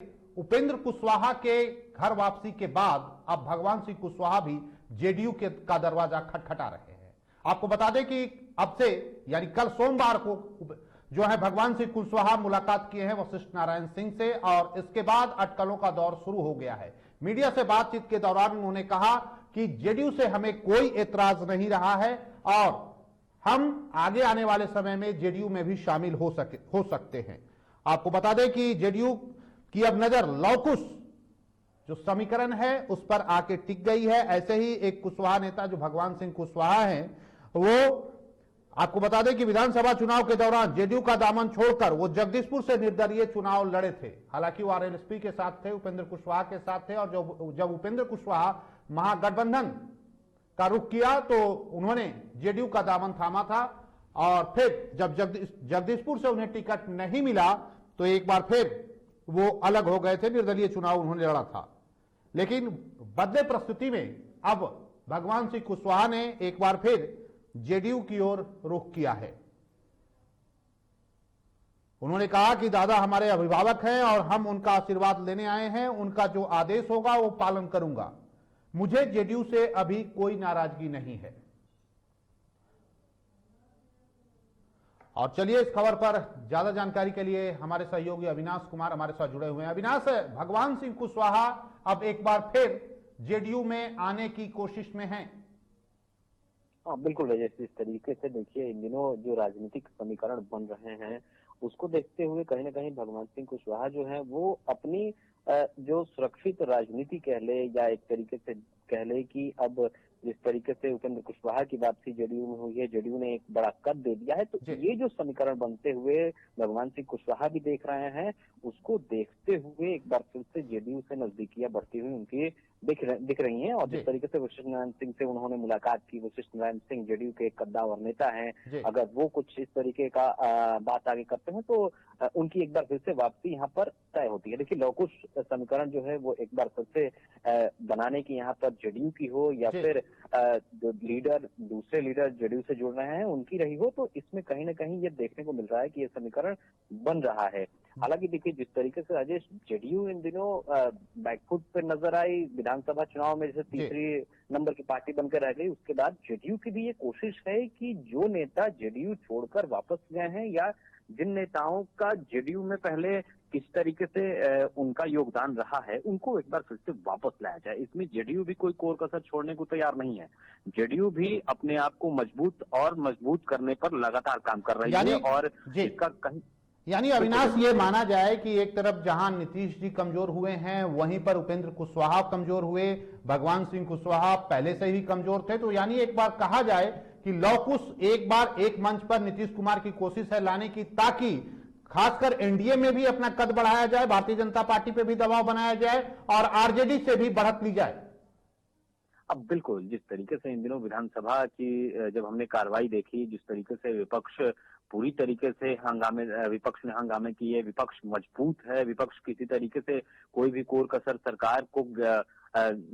उपेंद्र कुशवाहा के घर वापसी के बाद अब भगवान सिंह कुशवाहा भी जेडीयू का दरवाजा खटखटा रहे हैं। आपको बता दें कि अब से यानी कल सोमवार को जो है भगवान सिंह कुशवाहा मुलाकात किए हैं वशिष्ठ नारायण सिंह से और इसके बाद अटकलों का दौर शुरू हो गया है। मीडिया से बातचीत के दौरान उन्होंने कहा कि जेडीयू से हमें कोई एतराज नहीं रहा है और हम आगे आने वाले समय में जेडीयू में भी शामिल हो सकते हैं। आपको बता दें कि जेडीयू की अब नजर लौकुश जो समीकरण है उस पर आके टिक गई है। ऐसे ही एक कुशवाहा नेता जो भगवान सिंह कुशवाहा हैं, वो आपको बता दें कि विधानसभा चुनाव के दौरान जेडीयू का दामन छोड़कर वो जगदीशपुर से निर्दलीय चुनाव लड़े थे। हालांकि वो आरएलएसपी के साथ थे, उपेंद्र कुशवाहा के साथ थे और जब उपेंद्र कुशवाहा महागठबंधन का रुख किया तो उन्होंने जेडीयू का दामन थामा था और फिर जब जगदीशपुर से उन्हें टिकट नहीं मिला तो एक बार फिर वो अलग हो गए थे, निर्दलीय चुनाव उन्होंने लड़ा था। लेकिन बदले परिस्थिति में अब भगवान सिंह कुशवाहा ने एक बार फिर जेडीयू की ओर रुख किया है। उन्होंने कहा कि दादा हमारे अभिभावक हैं और हम उनका आशीर्वाद लेने आए हैं, उनका जो आदेश होगा वो पालन करूंगा, मुझे जेडीयू से अभी कोई नाराजगी नहीं है। और चलिए इस खबर पर ज्यादा जानकारी के लिए हमारे सहयोगी अविनाश कुमार हमारे साथ जुड़े हुए हैं। अविनाश, भगवान सिंह कुशवाहा अब एक बार फिर जेडीयू में आने की कोशिश में हैं। हाँ बिल्कुल रजत, इस तरीके से देखिए इन दिनों जो राजनीतिक समीकरण बन रहे हैं उसको देखते हुए कहीं ना कहीं भगवान सिंह कुशवाहा जो है वो अपनी जो सुरक्षित राजनीति कह ले या एक तरीके से कह ले कि अब जिस तरीके से उपेंद्र कुशवाहा की वापसी जेडीयू में हुई है, जेडीयू ने एक बड़ा कद दे दिया है, तो ये जो समीकरण बनते हुए भगवान सिंह कुशवाहा भी देख रहे हैं, उसको देखते हुए एक बार फिर से जेडीयू से नजदीकियां बढ़ती हुई उनकी दिख रही हैं। और जिस तरीके से वशिष्ठ नारायण सिंह से उन्होंने मुलाकात की, वशिष्ठ नारायण सिंह जेडीयू के एक कद्दावर नेता हैं, अगर वो कुछ इस तरीके का बात आगे करते हैं तो उनकी एक बार फिर से वापसी यहाँ पर तय होती है। देखिए लौकुश समीकरण जो है वो एक बार फिर से बनाने की यहाँ पर जेडीयू की हो या फिर जो दूसरे लीडर जेडीयू से जुड़ रहे हैं उनकी रही हो, तो इसमें कहीं ना कहीं ये देखने को मिल रहा है कि ये समीकरण बन रहा है। हालांकि देखिए जिस तरीके से राजेश जेडीयू इन दिनों बैकफुट पे नजर आई विधानसभा चुनाव में, जैसे तीसरी नंबर की पार्टी बनकर रह गई, उसके बाद जेडीयू की भी ये कोशिश है कि जो नेता जेडीयू छोड़कर वापस गए हैं या जिन नेताओं का जेडीयू में पहले किस तरीके से उनका योगदान रहा है उनको एक बार फिर से वापस लाया जाए। इसमें जेडीयू भी कोई कोर कसर छोड़ने को तैयार नहीं है। जेडीयू भी अपने आप को मजबूत करने पर लगातार काम कर रही है और इसका कहीं यानी अविनाश ये माना जाए कि एक तरफ जहां नीतीश जी कमजोर हुए हैं वहीं पर उपेंद्र कुशवाहा कमजोर हुए, भगवान सिंह कुशवाहा पहले से ही कमजोर थे, तो यानी एक बार कहा जाए कि लौकुश एक बार एक मंच पर नीतीश कुमार की कोशिश है लाने की, ताकि खासकर एनडीए में भी अपना कद बढ़ाया जाए, भारतीय जनता पार्टी पे भी दबाव बनाया जाए और आरजेडी से भी बढ़त ली जाए। अब बिल्कुल जिस तरीके से इन दिनों विधानसभा की जब हमने कार्रवाई देखी, जिस तरीके से विपक्ष पूरी तरीके से विपक्ष ने हंगामे किए, विपक्ष मजबूत है, विपक्ष किसी तरीके से कोई भी कोर कसर सरकार को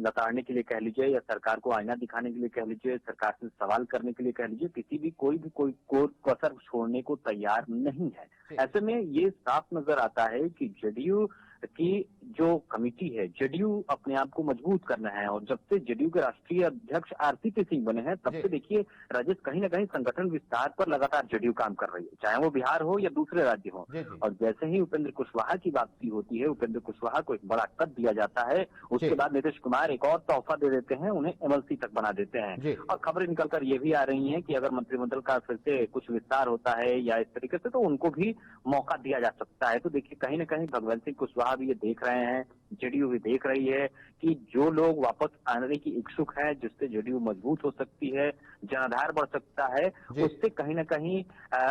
लताड़ने के लिए कह लीजिए या सरकार को आईना दिखाने के लिए कह लीजिए, सरकार से सवाल करने के लिए कह लीजिए, कोई कोर कसर छोड़ने को तैयार नहीं है। ऐसे में ये साफ नजर आता है कि जेडीयू की जो कमेटी है, जेडीयू अपने आप को मजबूत करना है और जब से जेडीयू के राष्ट्रीय अध्यक्ष आरसीपी सिंह बने हैं तब से देखिए राजेश कहीं ना कहीं संगठन विस्तार पर लगातार जेडीयू काम कर रही है, चाहे वो बिहार हो या दूसरे राज्य हो। और जैसे ही उपेंद्र कुशवाहा की वापसी होती है, उपेंद्र कुशवाहा को एक बड़ा कद दिया जाता है, उसके बाद नीतीश कुमार एक और तोहफा दे देते हैं, उन्हें एमएलसी तक बना देते हैं। और खबरें निकलकर ये भी आ रही है कि अगर मंत्रिमंडल का फिर से कुछ विस्तार होता है या इस तरीके से तो उनको भी मौका दिया जा सकता है। तो देखिए कहीं ना कहीं भगवंत सिंह कुशवाहा भी ये देख रहे हैं, जेडीयू भी देख रही है कि जो लोग वापस आने की इच्छुक है, जिससे जेडीयू मजबूत हो सकती है, जनाधार बढ़ सकता है, उससे कहीं ना कहीं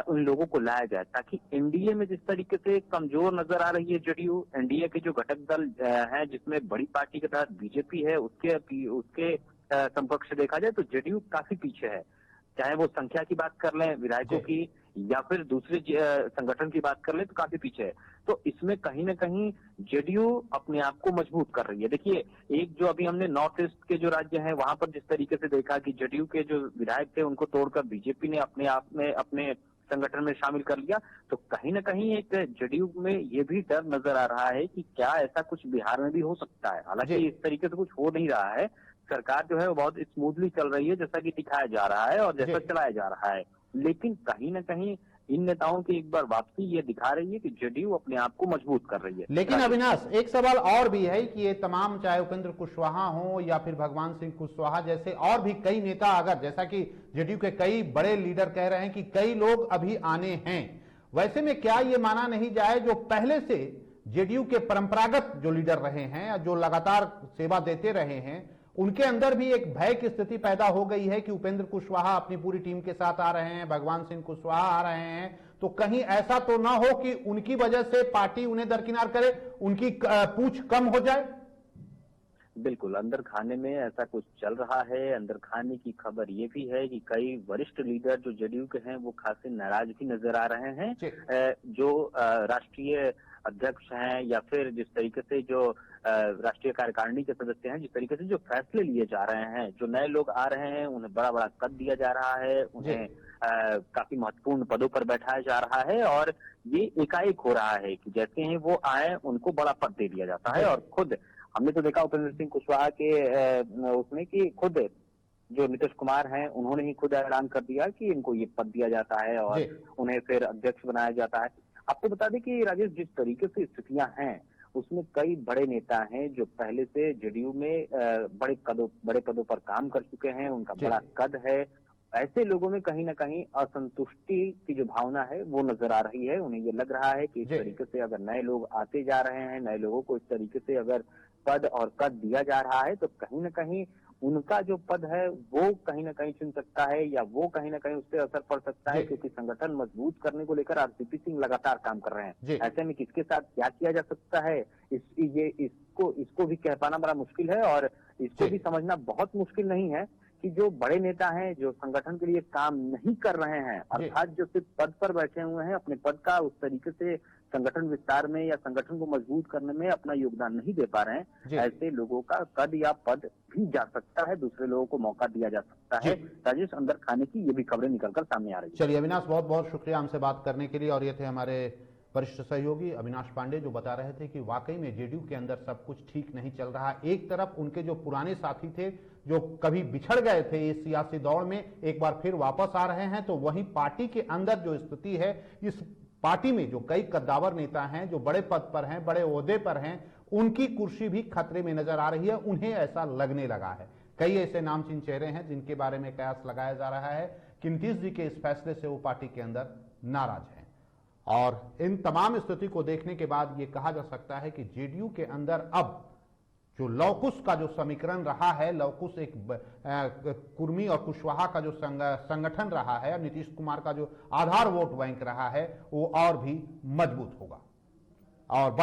उन लोगों को लाया जाए, ताकि एनडीए में जिस तरीके से कमजोर नजर आ रही है जेडीयू, एनडीए के जो घटक दल हैं जिसमें बड़ी पार्टी के तहत बीजेपी है, उसके समकक्ष देखा जाए तो जेडीयू काफी पीछे है। चाहे वो संख्या की बात कर लें विधायकों की या फिर दूसरे संगठन की बात कर लें तो काफी पीछे है। तो इसमें कहीं ना कहीं जेडीयू अपने आप को मजबूत कर रही है। देखिए एक जो अभी हमने नॉर्थ ईस्ट के जो राज्य हैं वहां पर जिस तरीके से देखा कि जेडीयू के जो विधायक थे उनको तोड़कर बीजेपी ने अपने आप में अपने संगठन में शामिल कर लिया। तो कहीं न कहीं एक जेडीयू में ये भी डर नजर आ रहा है कि क्या ऐसा कुछ बिहार में भी हो सकता है। हालांकि इस तरीके से कुछ हो नहीं रहा है, सरकार जो है वो बहुत स्मूथली चल रही है, जैसा कि दिखाया जा रहा है और जैसा चलाया जा रहा है। लेकिन कहीं न कहीं इन नेताओं की एक बार वापसी ये दिखा रही है कि जेडीयू अपने आप को मजबूत कर रही है। लेकिन अविनाश, एक सवाल और भी है कि ये तमाम, चाहे उपेंद्र कुशवाहा हो या फिर भगवान सिंह कुशवाहा जैसे और भी कई नेता, अगर जैसा कि जेडीयू के कई बड़े लीडर कह रहे हैं कि कई लोग अभी आने हैं, वैसे में क्या ये माना नहीं जाए जो पहले से जेडीयू के परंपरागत जो लीडर रहे हैं, जो लगातार सेवा देते रहे हैं, उनके अंदर भी एक भय की स्थिति पैदा हो गई है कि उपेंद्र कुशवाहा अपनी पूरी टीम के साथ आ रहे हैं, भगवान सिंह कुशवाहा आ रहे हैं, तो कहीं ऐसा तो ना हो कि उनकी वजह से पार्टी उन्हें दरकिनार करे, उनकी पूछ कम हो जाए। बिल्कुल, अंदर खाने में ऐसा कुछ चल रहा है। अंदर खाने की खबर ये भी है कि कई वरिष्ठ लीडर जो जेडीयू के हैं वो खासे नाराज भी नजर आ रहे हैं। जो राष्ट्रीय अध्यक्ष हैं या फिर जिस तरीके से जो राष्ट्रीय कार्यकारिणी के सदस्य हैं, जिस तरीके से जो फैसले लिए जा रहे हैं, जो नए लोग आ रहे हैं उन्हें बड़ा बड़ा कद दिया जा रहा है, उन्हें काफी महत्वपूर्ण पदों पर बैठाया जा रहा है और ये एकाएक हो रहा है कि जैसे ही वो आए उनको बड़ा पद दे दिया जाता है। और खुद हमने तो देखा उपेंद्र सिंह कुशवाहा के उसमें कि खुद जो नीतीश कुमार हैं उन्होंने ही खुद ऐलान कर दिया कि इनको ये पद दिया जाता है और उन्हें फिर अध्यक्ष बनाया जाता है। आपको बता दें कि राजेश, जिस तरीके से स्थितियां हैं उसमें कई बड़े नेता हैं जो पहले से जेडीयू में बड़े पदों पर काम कर चुके हैं, उनका बड़ा कद है। ऐसे लोगों में कहीं ना कहीं असंतुष्टि की जो भावना है वो नजर आ रही है। उन्हें ये लग रहा है कि इस तरीके से अगर नए लोग आते जा रहे हैं, नए लोगों को इस तरीके से अगर पद और कद दिया जा रहा है तो कहीं ना कहीं उनका जो पद है वो कहीं ना कहीं चुन सकता है या वो कहीं ना कहीं उस पर असर पड़ सकता है, क्योंकि संगठन मजबूत करने को लेकर आरसीपी सिंह लगातार काम कर रहे हैं। ऐसे में किसके साथ क्या किया जा सकता है इसको भी कह पाना बड़ा मुश्किल है और इसको भी समझना बहुत मुश्किल नहीं है कि जो बड़े नेता हैं जो संगठन के लिए काम नहीं कर रहे हैं, अर्थात जो सिर्फ पद पर बैठे हुए हैं, अपने पद का उस तरीके से संगठन विस्तार में या संगठन को मजबूत करने में अपना योगदान नहीं दे पा रहे हैं, ऐसे लोगों का कद या पद भी जा सकता है, दूसरे लोगों को मौका दिया जा सकता है। राजेश, अंदर खाने की ये भी खबरें निकलकर सामने आ रही है। चलिए अविनाश, बहुत बहुत शुक्रिया हमसे बात करने के लिए। और ये थे हमारे वरिष्ठ सहयोगी अविनाश पांडे जो बता रहे थे कि वाकई में जेडीयू के अंदर सब कुछ ठीक नहीं चल रहा। एक तरफ उनके जो पुराने साथी थे जो कभी बिछड़ गए थे इस सियासी दौड़ में, एक बार फिर वापस आ रहे हैं, तो वहीं पार्टी के अंदर जो स्थिति है, इस पार्टी में जो कई कद्दावर नेता हैं, जो बड़े पद पर हैं, बड़े ओहदे पर हैं, उनकी कुर्सी भी खतरे में नजर आ रही है। उन्हें ऐसा लगने लगा है। कई ऐसे नामचीन चेहरे हैं जिनके बारे में कयास लगाया जा रहा है कि नीतीश जी के इस फैसले से वो पार्टी के अंदर नाराज हैं। और इन तमाम स्थिति को देखने के बाद ये कहा जा सकता है कि जेडीयू के अंदर अब जो लौकुश का जो समीकरण रहा है, लौकुश एक कुर्मी और कुशवाहा का जो संगठन रहा है, नीतीश कुमार का जो आधार वोट बैंक रहा है, वो और भी मजबूत होगा और